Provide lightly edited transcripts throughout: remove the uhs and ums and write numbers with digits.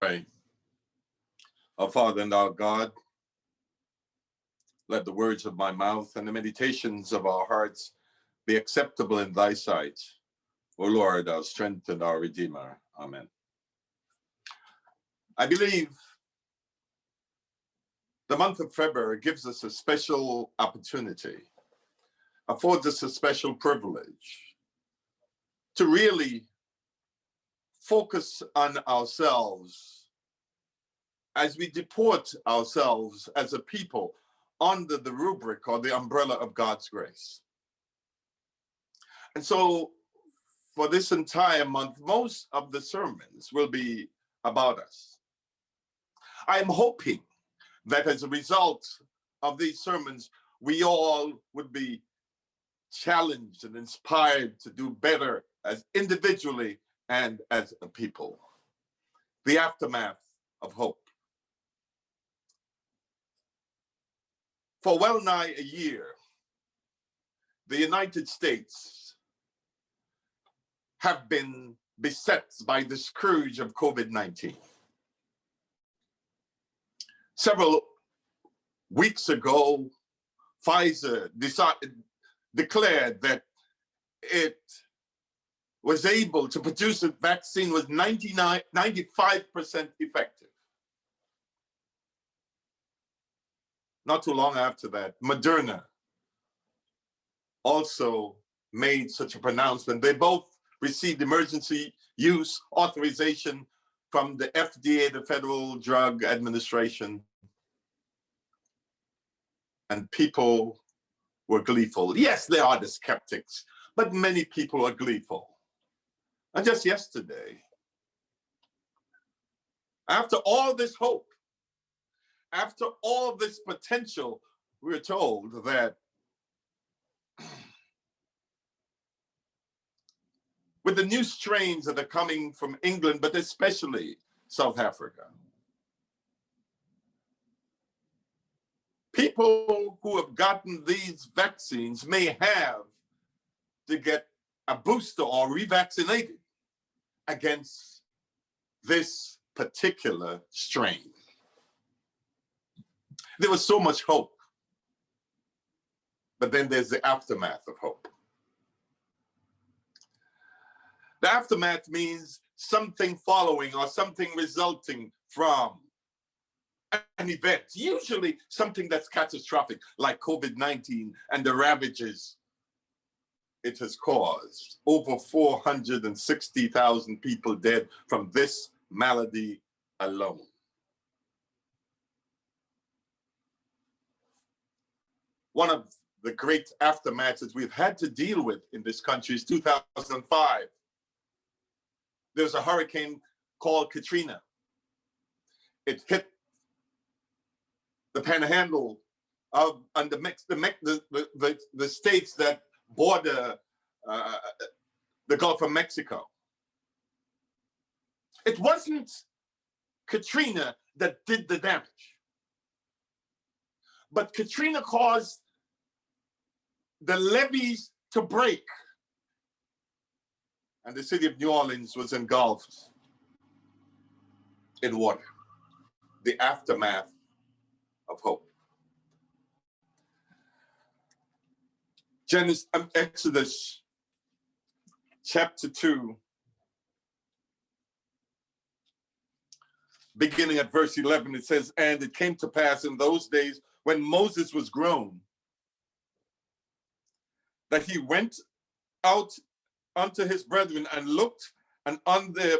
Pray. Our Father and our God, let the words of my mouth and the meditations of our hearts be acceptable in thy sight. O Lord, our strength and our Redeemer. Amen. I believe the month of February gives us a special opportunity, affords us a special privilege to really focus on ourselves as we deport ourselves as a people under the rubric or the umbrella of God's grace. And so for this entire month, most of the sermons will be about us. I am hoping that as a result of these sermons, we all would be challenged and inspired to do better as individually and as a people. The aftermath of hope. For well nigh a year, the United States have been beset by the scourge of COVID-19. Several weeks ago, Pfizer declared that it was able to produce a vaccine was 95% effective. Not too long after that, Moderna also made such a pronouncement. They both received emergency use authorization from the FDA, the Federal Drug Administration, and people were gleeful. Yes, there are the skeptics, but many people are gleeful. And just yesterday, after all this hope, after all this potential, we're told that with the new strains that are coming from England, but especially South Africa, people who have gotten these vaccines may have to get a booster or revaccinated against this particular strain. There was so much hope, but then there's the aftermath of hope. The aftermath means something following or something resulting from an event, usually something that's catastrophic, like COVID-19 and the ravages it has caused. Over 460,000 people dead from this malady alone. One of the great aftermaths we've had to deal with in this country is 2005. There's a hurricane called Katrina. It hit the panhandle of and the states that border the Gulf of Mexico. It wasn't Katrina that did the damage, but Katrina caused the levees to break, and the city of New Orleans was engulfed in water. The aftermath of hope. Exodus chapter 2, beginning at verse 11, it says, "And it came to pass in those days when Moses was grown, that he went out unto his brethren and looked on their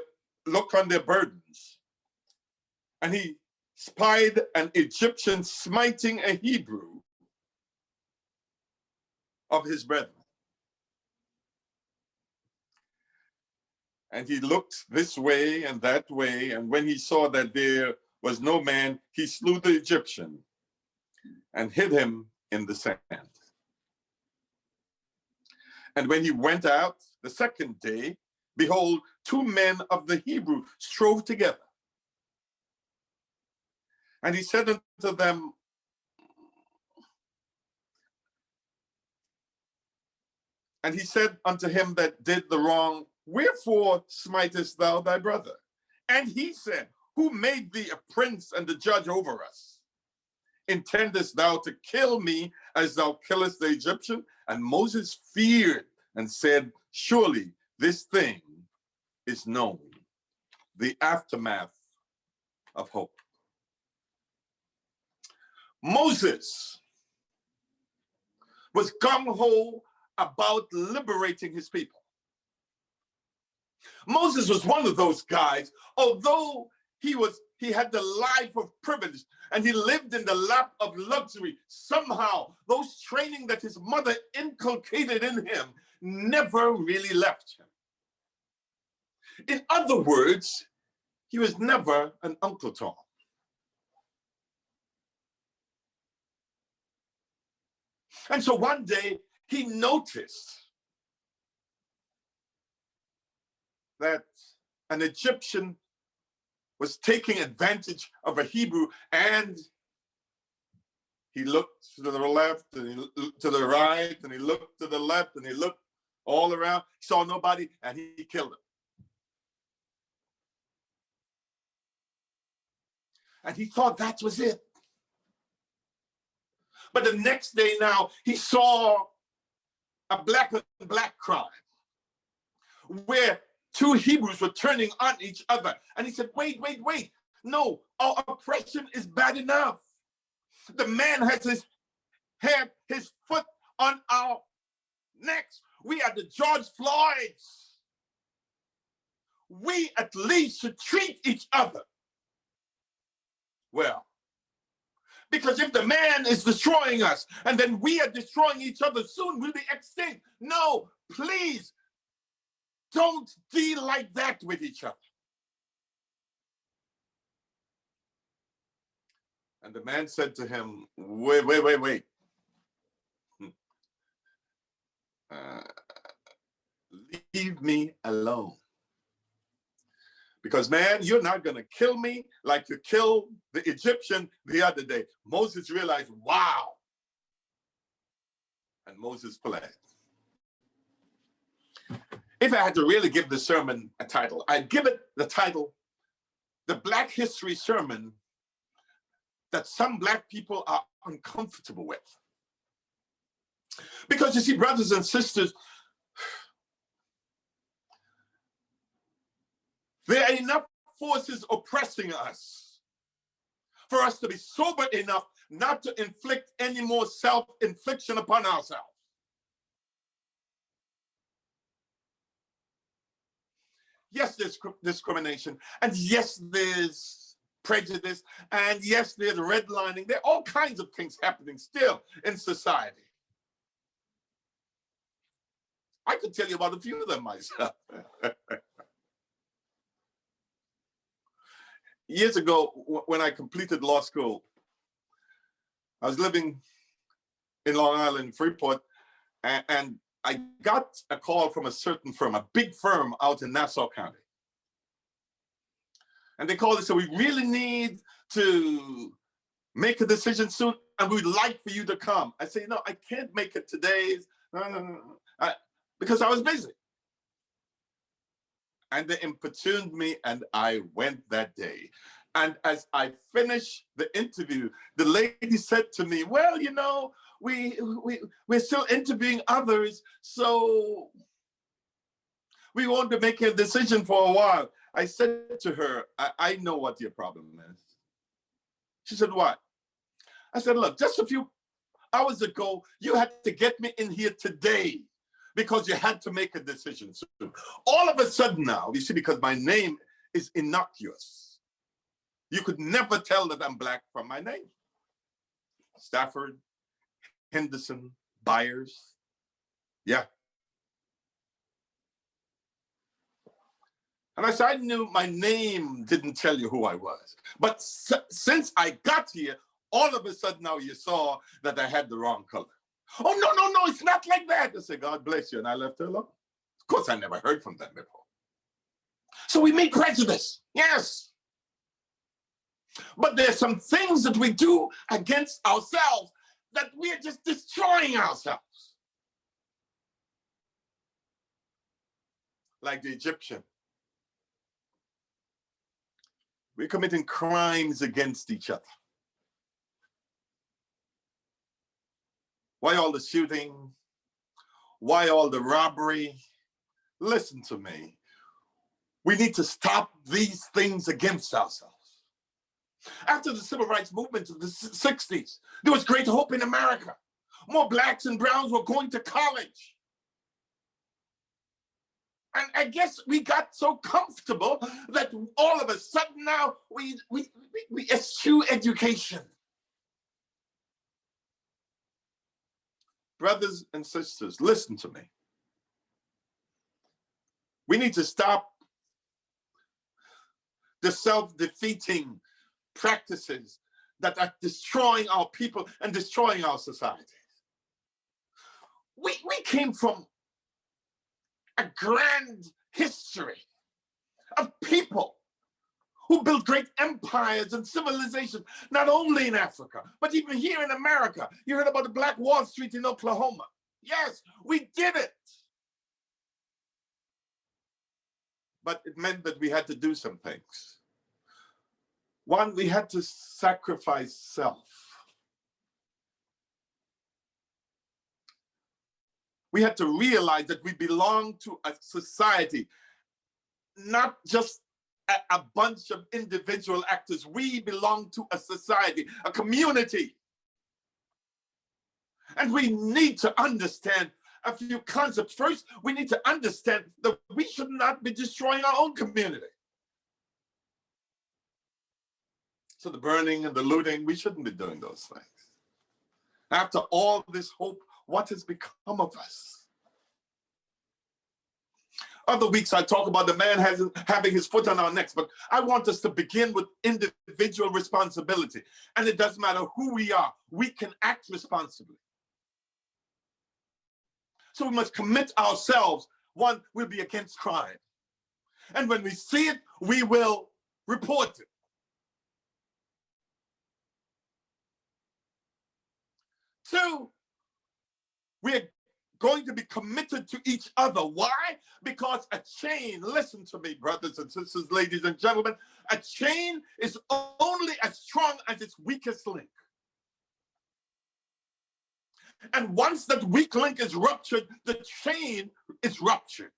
burdens. And he spied an Egyptian smiting a Hebrew of his brethren. And he looked this way and that way, and when he saw that there was no man, he slew the Egyptian and hid him in the sand. And when he went out the second day, behold, two men of the Hebrew strove together. And he said unto them, and he said unto him that did the wrong, wherefore smitest thou thy brother? And he said, who made thee a prince and the judge over us? Intendest thou to kill me as thou killest the Egyptian? And Moses feared and said, surely this thing is known. The aftermath of hope. Moses was gung-ho about liberating his people. Moses was one of those guys, although he had the life of privilege and he lived in the lap of luxury, somehow those training that his mother inculcated in him never really left him. In other words, he was never an Uncle Tom. And so one day he noticed that an Egyptian was taking advantage of a Hebrew, and he looked to the left and he looked to the right and he looked to the left and he looked all around, saw nobody, and he killed him. And he thought that was it. But the next day now, he saw a black on black crime where two Hebrews were turning on each other. And he said, wait. No, our oppression is bad enough. The man has his foot on our necks. We are the George Floyds. We at least should treat each other well. Because if the man is destroying us and then we are destroying each other, soon we'll be extinct. No, please don't deal like that with each other. And the man said to him, wait. Leave me alone. Because, man, you're not going to kill me like you killed the Egyptian the other day. Moses realized, wow. And Moses fled. If I had to really give the sermon a title, I'd give it the title, The Black History Sermon That Some Black People Are Uncomfortable With. Because you see, brothers and sisters, there are enough forces oppressing us for us to be sober enough not to inflict any more self-infliction upon ourselves. Yes, there's discrimination, and yes, there's prejudice, and yes, there's redlining. There are all kinds of things happening still in society. I could tell you about a few of them myself. Years ago, when I completed law school, I was living in Long Island, Freeport, and I got a call from a certain firm, a big firm out in Nassau County. And they called and said, we really need to make a decision soon, and we'd like for you to come. I said, no, I can't make it today. No. Because I was busy. And they importuned me, and I went that day. And as I finished the interview, the lady said to me, well, you know, we're still interviewing others, so we want to make a decision for a while. I said to her, I know what your problem is. She said, what? I said, look, just a few hours ago, you had to get me in here today because you had to make a decision soon. All of a sudden now, you see, because my name is innocuous, you could never tell that I'm Black from my name. Stafford, Henderson, Byers, yeah. And I said, I knew my name didn't tell you who I was. But since I got here, all of a sudden now you saw that I had the wrong color. Oh, no, it's not like that. I said, God bless you. And I left her alone. Of course, I never heard from them before. So we meet prejudice, yes. But there's some things that we do against ourselves that we are just destroying ourselves. Like the Egyptian. We're committing crimes against each other. Why all the shooting? Why all the robbery? Listen to me. We need to stop these things against ourselves. After the civil rights movement of the 60s, there was great hope in America. More blacks and browns were going to college. And I guess we got so comfortable that all of a sudden now we eschew education. Brothers and sisters, listen to me. We need to stop the self-defeating practices that are destroying our people and destroying our society. We came from a grand history of people who built great empires and civilizations, not only in Africa, but even here in America. You heard about the Black Wall Street in Oklahoma. Yes, we did it. But it meant that we had to do some things. One, we had to sacrifice self. We had to realize that we belong to a society, not just a bunch of individual actors. We belong to a society, a community. And we need to understand a few concepts. First, we need to understand that we should not be destroying our own community. So the burning and the looting, we shouldn't be doing those things. After all this hope, what has become of us? Other weeks I talk about the man having his foot on our necks, but I want us to begin with individual responsibility. And it doesn't matter who we are, we can act responsibly. So we must commit ourselves. One, we'll be against crime. And when we see it, we will report it. Two, we're going to be committed to each other. Why? Because a chain, listen to me, brothers and sisters, ladies and gentlemen, a chain is only as strong as its weakest link. And once that weak link is ruptured, the chain is ruptured.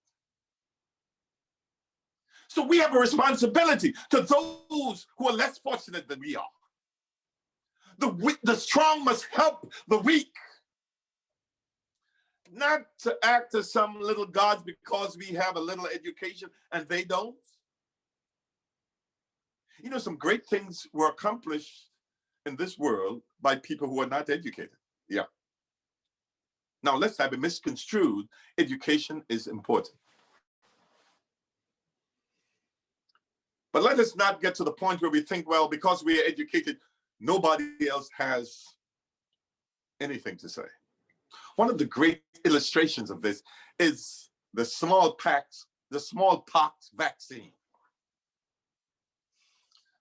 So we have a responsibility to those who are less fortunate than we are. The strong must help the weak. Not to act as some little gods because we have a little education and they don't. You know, some great things were accomplished in this world by people who are not educated. Yeah. Now, lest I be misconstrued, education is important. But let us not get to the point where we think, well, because we are educated, nobody else has anything to say. One of the great illustrations of this is the smallpox vaccine.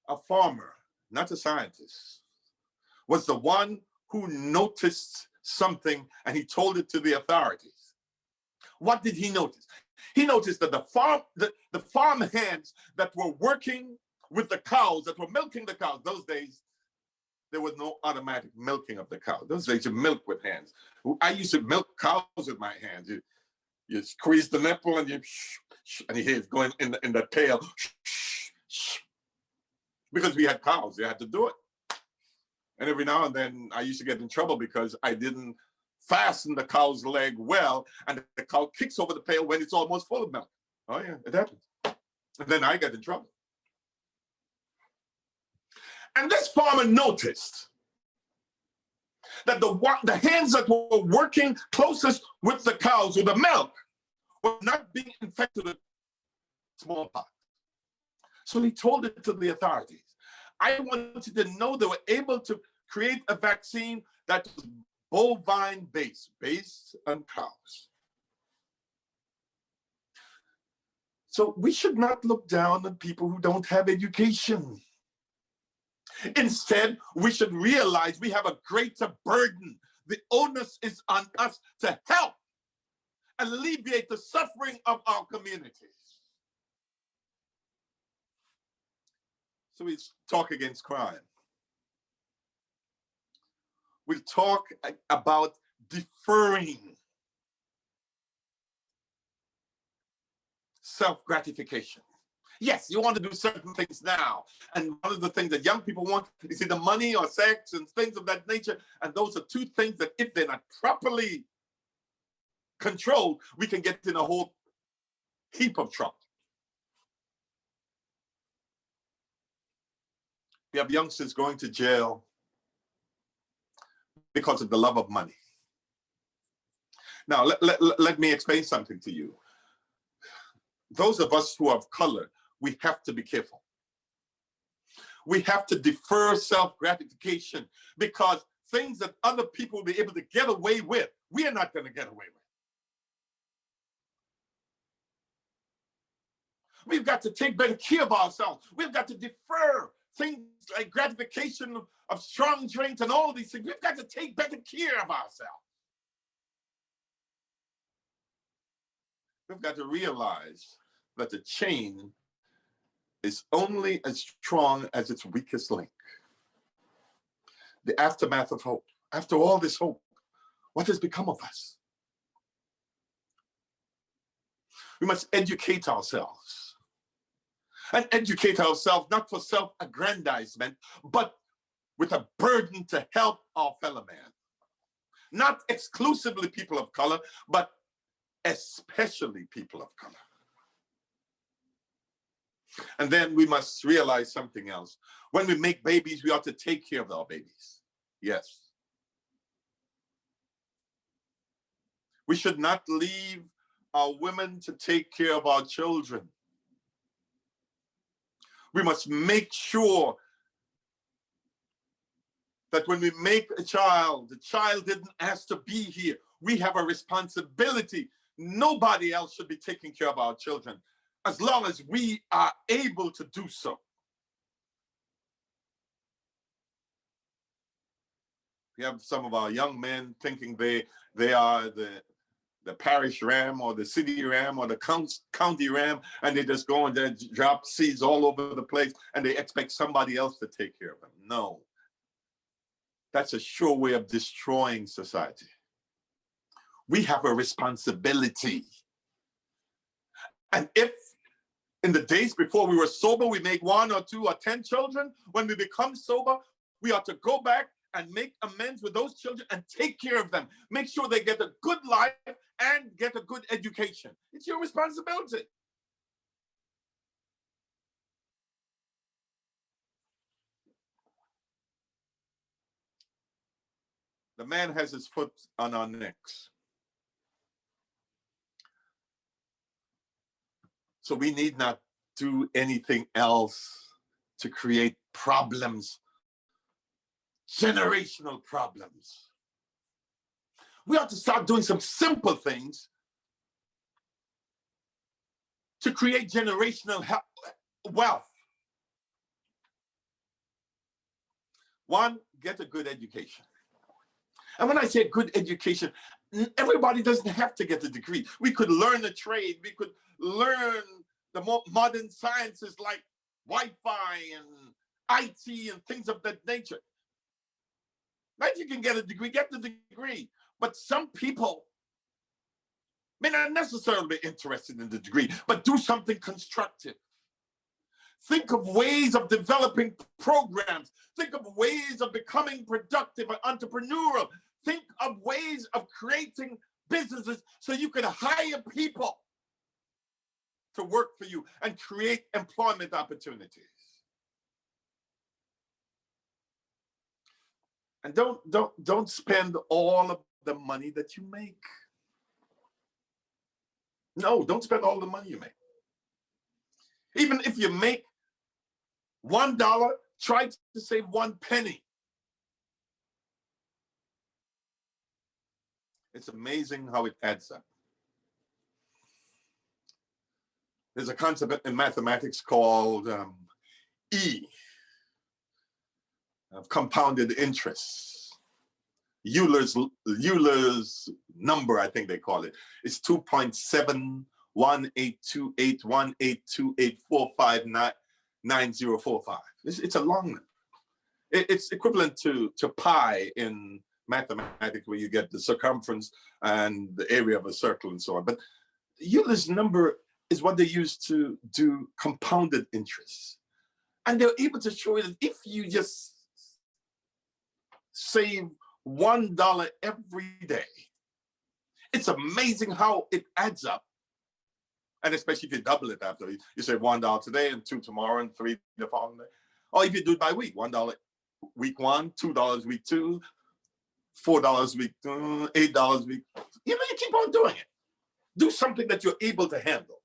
A farmer, not a scientist, was the one who noticed something and he told it to the authorities. What did he notice? He noticed that the farm hands that were working with the cows, that were milking the cows, those days, there was no automatic milking of the cow. Those days you milk with hands. I used to milk cows with my hands. You squeeze the nipple and you hear it going in the tail. Because we had cows, they had to do it. And every now and then I used to get in trouble because I didn't fasten the cow's leg well, and the cow kicks over the pail when it's almost full of milk. Oh yeah, it happens. And then I get in trouble. And this farmer noticed that the hands that were working closest with the cows or the milk were not being infected with smallpox. So he told it to the authorities. I wanted to know they were able to create a vaccine that was bovine based on cows. So we should not look down on people who don't have education. Instead, we should realize we have a greater burden. The onus is on us to help alleviate the suffering of our communities. So we talk against crime. We talk about deferring self-gratification. Yes, you want to do certain things now. And one of the things that young people want is either money or sex and things of that nature. And those are two things that if they're not properly controlled, we can get in a whole heap of trouble. We have youngsters going to jail because of the love of money. Now, let me explain something to you. Those of us who have color, we have to be careful. We have to defer self-gratification because things that other people will be able to get away with, we are not going to get away with. We've got to take better care of ourselves. We've got to defer things like gratification of strong drinks and all these things. We've got to take better care of ourselves. We've got to realize that the chain is only as strong as its weakest link. The aftermath of hope. After all this hope, what has become of us? We must educate ourselves. And educate ourselves not for self-aggrandizement, but with a burden to help our fellow man. Not exclusively people of color, but especially people of color. And then we must realize something else. When we make babies, we ought to take care of our babies. Yes. We should not leave our women to take care of our children. We must make sure that when we make a child, the child didn't ask to be here. We have a responsibility. Nobody else should be taking care of our children as long as we are able to do so. We have some of our young men thinking they are the parish ram or the city ram or the county ram, and they just go and they drop seeds all over the place and they expect somebody else to take care of them. No. That's a sure way of destroying society. We have a responsibility. And if in the days before we were sober, we make 1 or 2 or 10 children, when we become sober, we ought to go back and make amends with those children and take care of them. Make sure they get a good life and get a good education. It's your responsibility. The man has his foot on our necks. So we need not do anything else to create problems, generational problems. We ought to start doing some simple things to create generational wealth. One, get a good education. And when I say good education, everybody doesn't have to get a degree. We could learn a trade. We could learn the more modern sciences like Wi-Fi and IT and things of that nature. Now, if you can get a degree, get the degree. But some people may not necessarily be interested in the degree, but do something constructive. Think of ways of developing programs. Think of ways of becoming productive and entrepreneurial. Think of ways of creating businesses so you can hire people to work for you and create employment opportunities. And don't spend all of the money that you make. No, don't spend all the money you make. Even if you make $1, try to save 1 penny. It's amazing how it adds up. There's a concept in mathematics called E, of compounded interest. Euler's number, I think they call it, is 2.71828182845 9045. It's a long number. It's equivalent to pi in mathematics, where you get the circumference and the area of a circle and so on. But Euler's number is what they use to do compounded interest. And they're able to show you that if you just save $1 every day, it's amazing how it adds up. And especially if you double it after you say $1 today and $2 tomorrow and $3 the following day. Or if you do it by week, $1 week 1, $2 week 2, $4 week 2, $8 week. You keep on doing it. Do something that you're able to handle.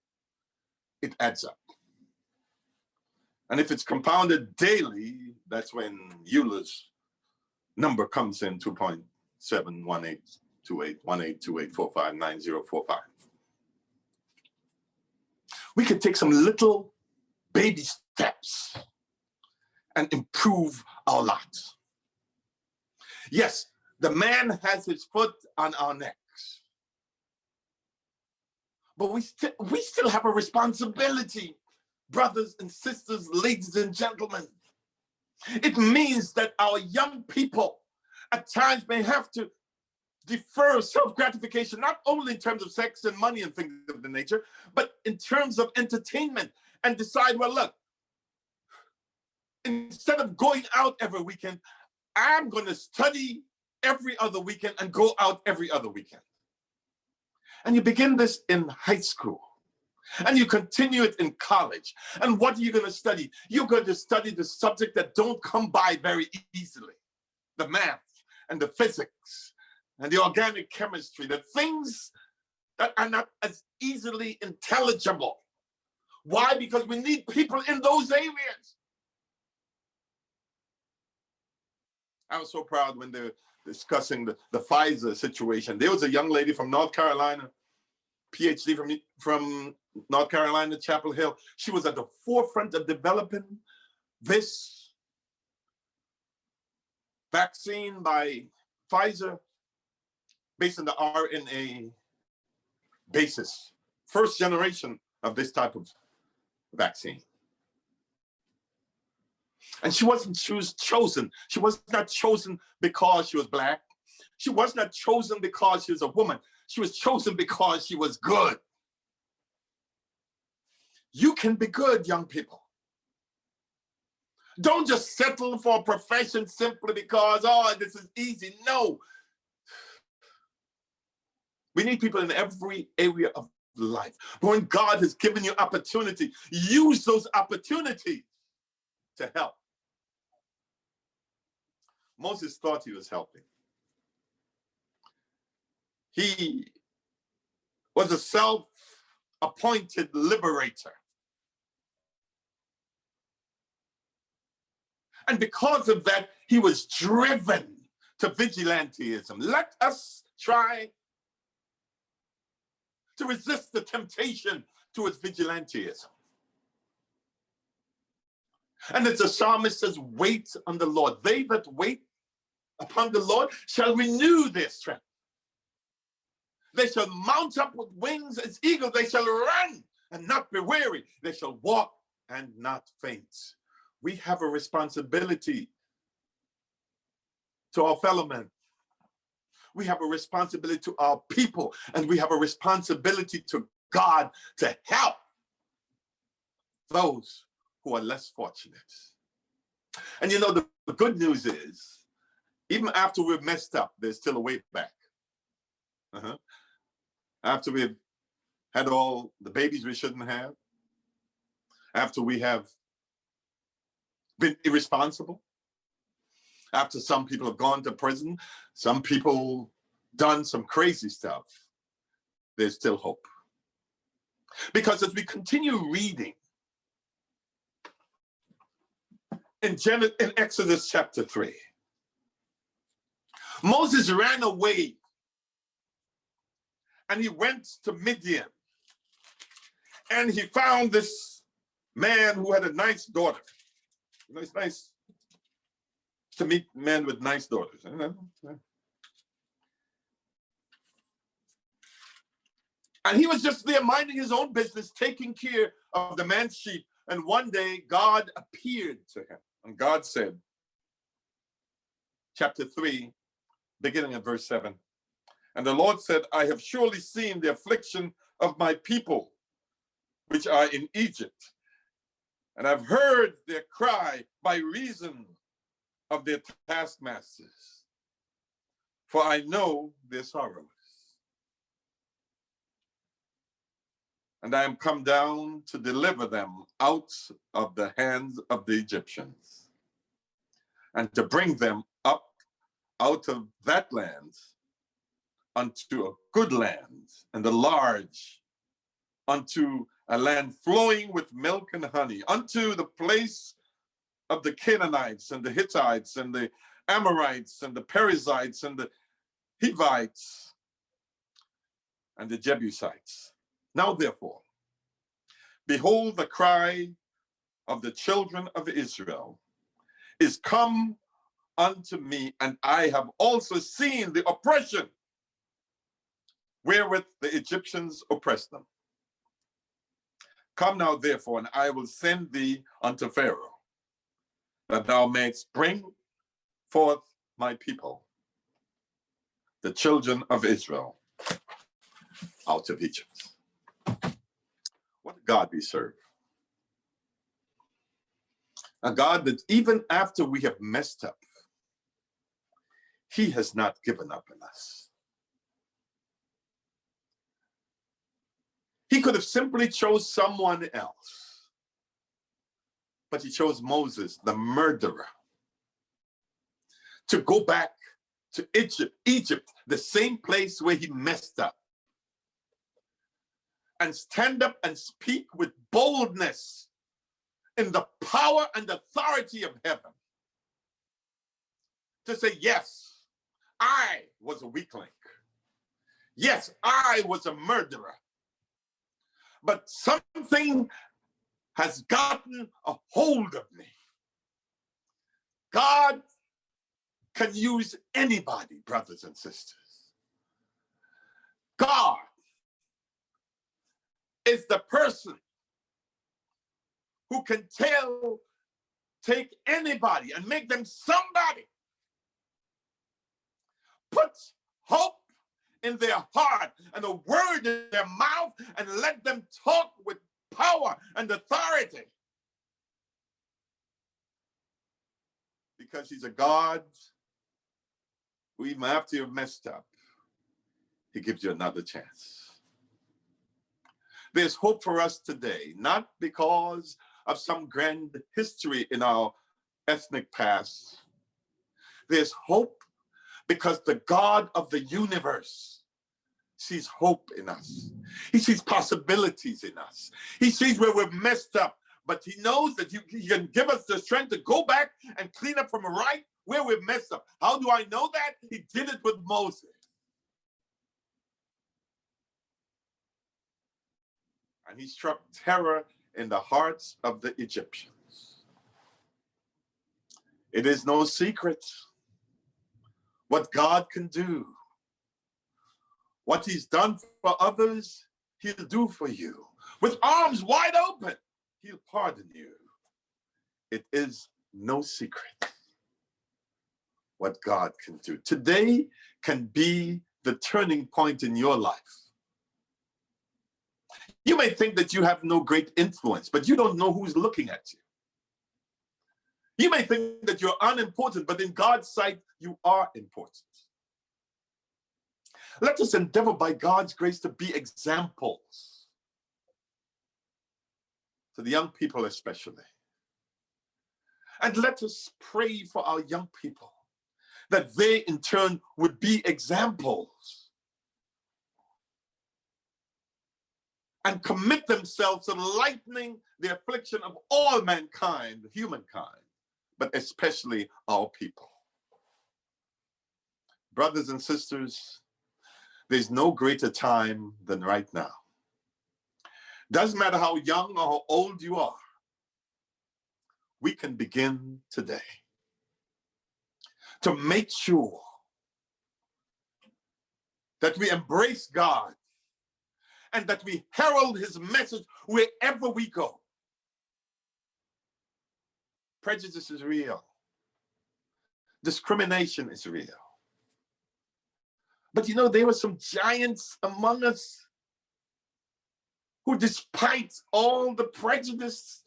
It adds up. And if it's compounded daily, that's when Euler's number comes in 2.718281828459045. We could take some little baby steps and improve our lot. Yes, the man has his foot on our necks, but we still have a responsibility, brothers and sisters, ladies and gentlemen. It means that our young people at times may have to defer self-gratification, not only in terms of sex and money and things of the nature, but in terms of entertainment, and decide, well, look, instead of going out every weekend, I'm going to study every other weekend and go out every other weekend. And you begin this in high school, and you continue it in college. And what are you going to study? You're going to study the subject that don't come by very easily, the math and the physics and the organic chemistry, the things that are not as easily intelligible. Why? Because we need people in those areas. I was so proud when they were discussing the Pfizer situation. There was a young lady from North Carolina, PhD from North Carolina, Chapel Hill. She was at the forefront of developing this vaccine by Pfizer based on the RNA basis. First generation of this type of vaccine. And she wasn't chosen. She was not chosen because she was black. She was not chosen because she was a woman. She was chosen because she was good. You can be good, young people. Don't just settle for a profession simply because, oh, this is easy. No. We need people in every area of life. But when God has given you opportunity, use those opportunities to help. Moses thought he was helping. He was a self-appointed liberator. And because of that, he was driven to vigilantism. Let us try to resist the temptation towards vigilantism. And as the psalmist says, wait on the Lord. They that wait upon the Lord shall renew their strength. They shall mount up with wings as eagles. They shall run and not be weary. They shall walk and not faint. We have a responsibility to our fellow men. We have a responsibility to our people, and we have a responsibility to God to help those who are less fortunate. And you know, the good news is, even after we've messed up, there's still a way back. After we've had all the babies we shouldn't have, after we have been irresponsible, after some people have gone to prison, some people done some crazy stuff, there's still hope. Because as we continue reading in Exodus chapter 3, Moses ran away and he went to Midian, and he found this man who had a nice daughter. You know, it's nice to meet men with nice daughters. And he was just there minding his own business, taking care of the man's sheep And one day God appeared to him. And God said, chapter 3, beginning at verse 7. And the Lord said, I have surely seen the affliction of my people, which are in Egypt. And I've heard their cry by reason of their taskmasters. For I know their sorrows. And I am come down to deliver them out of the hands of the Egyptians, and to bring them up out of that land unto a good land, and a large, unto a land flowing with milk and honey, unto the place of the Canaanites and the Hittites and the Amorites and the Perizzites and the Hivites and the Jebusites. Now therefore, behold, the cry of the children of Israel is come unto me, and I have also seen the oppression wherewith the Egyptians oppressed them. Come now therefore, and I will send thee unto Pharaoh, that thou mayest bring forth my people, the children of Israel, out of Egypt. What a God we serve. A God that even after we have messed up, he has not given up on us. He could have simply chose someone else, but he chose Moses, the murderer, to go back to Egypt, the same place where he messed up, and stand up and speak with boldness in the power and authority of heaven. To say, yes, I was a weakling. Yes, I was a murderer. But something has gotten a hold of me. God can use anybody, brothers and sisters. God is the person who can take anybody and make them somebody. Put hope in their heart and a word in their mouth, and let them talk with power and authority. Because he's a God who, even after you've messed up, he gives you another chance. There's hope for us today, not because of some grand history in our ethnic past. There's hope because the God of the universe sees hope in us. He sees possibilities in us. He sees where we've messed up, but he knows that he can give us the strength to go back and clean up from right where we've messed up. How do I know that? He did it with Moses. And he struck terror in the hearts of the Egyptians. It is no secret what God can do. What he's done for others, he'll do for you. With arms wide open, he'll pardon you. It is no secret what God can do. Today can be the turning point in your life. You may think that you have no great influence, but you don't know who's looking at you. You may think that you're unimportant, but in God's sight, you are important. Let us endeavor by God's grace to be examples to the young people especially. And let us pray for our young people, that they in turn would be examples and commit themselves to lightening the affliction of all mankind, humankind, but especially our people. Brothers and sisters, there's no greater time than right now. Doesn't matter how young or how old you are, we can begin today to make sure that we embrace God and that we herald his message wherever we go. prejudice is real. Discrimination is real. But you know, there were some giants among us who, despite all the prejudice,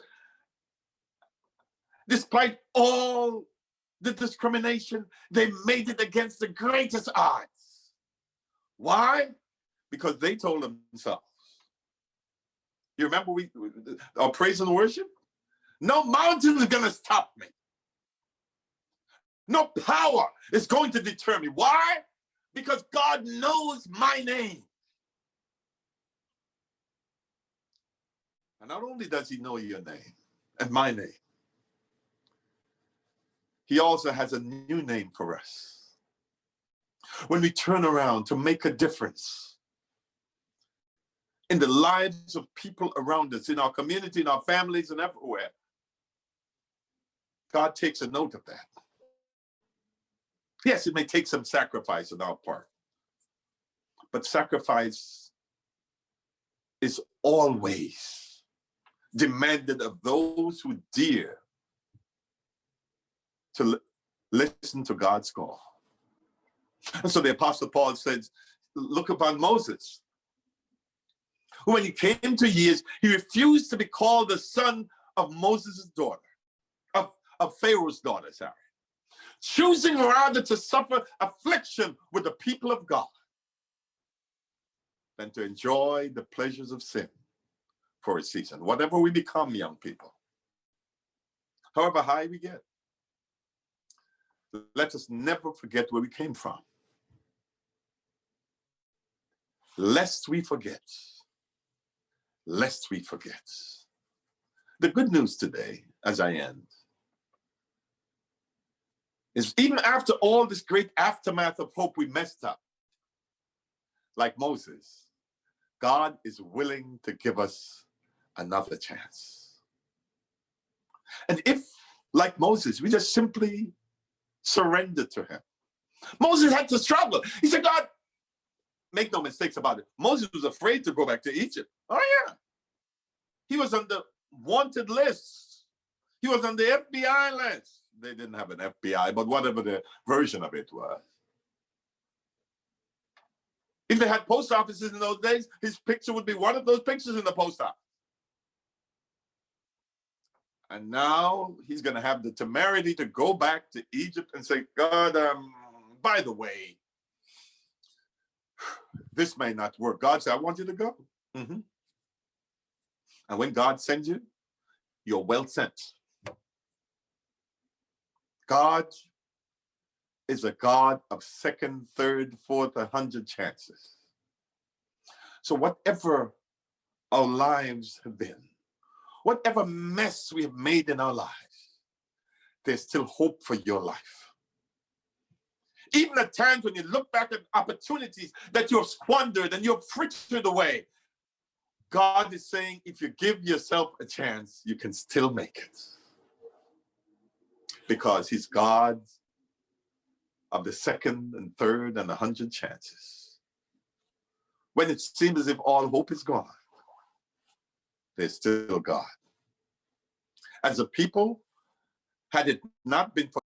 despite all the discrimination, they made it against the greatest odds. Why? Because they told themselves. You remember our praise and worship? No mountain is going to stop me. No power is going to deter me. Why? Because God knows my name. And not only does he know your name and my name, he also has a new name for us. When we turn around to make a difference in the lives of people around us, in our community, in our families, and everywhere, God takes a note of that. Yes, it may take some sacrifice on our part, but sacrifice is always demanded of those who dare to listen to God's call. And so the Apostle Paul says, look upon Moses, who when he came to years, he refused to be called the son of Moses' daughter, of Pharaoh's daughter, sorry, choosing rather to suffer affliction with the people of God than to enjoy the pleasures of sin for a season. Whatever we become, young people, however high we get, let us never forget where we came from. Lest we forget. Lest we forget. The good news today, as I end, is even after all this great aftermath of hope, we messed up. Like Moses, God is willing to give us another chance. And if, like Moses, we just simply surrender to him. Moses had to struggle. He said, God, make no mistakes about it. Moses was afraid to go back to Egypt. Oh, yeah. He was on the wanted list. He was on the FBI list. They didn't have an FBI, but whatever the version of it was. If they had post offices in those days, his picture would be one of those pictures in the post office. And now he's going to have the temerity to go back to Egypt and say, God, by the way, this may not work. God said, I want you to go. Mm-hmm. And when God sends you, you're well sent. God is a God of second, third, fourth, 100 chances. So whatever our lives have been, whatever mess we have made in our lives, there's still hope for your life. Even at times when you look back at opportunities that you have squandered and you have frittered away, God is saying, if you give yourself a chance, you can still make it. Because he's God of the second and third and 100 chances. When it seems as if all hope is gone, there's still God. As a people, had it not been for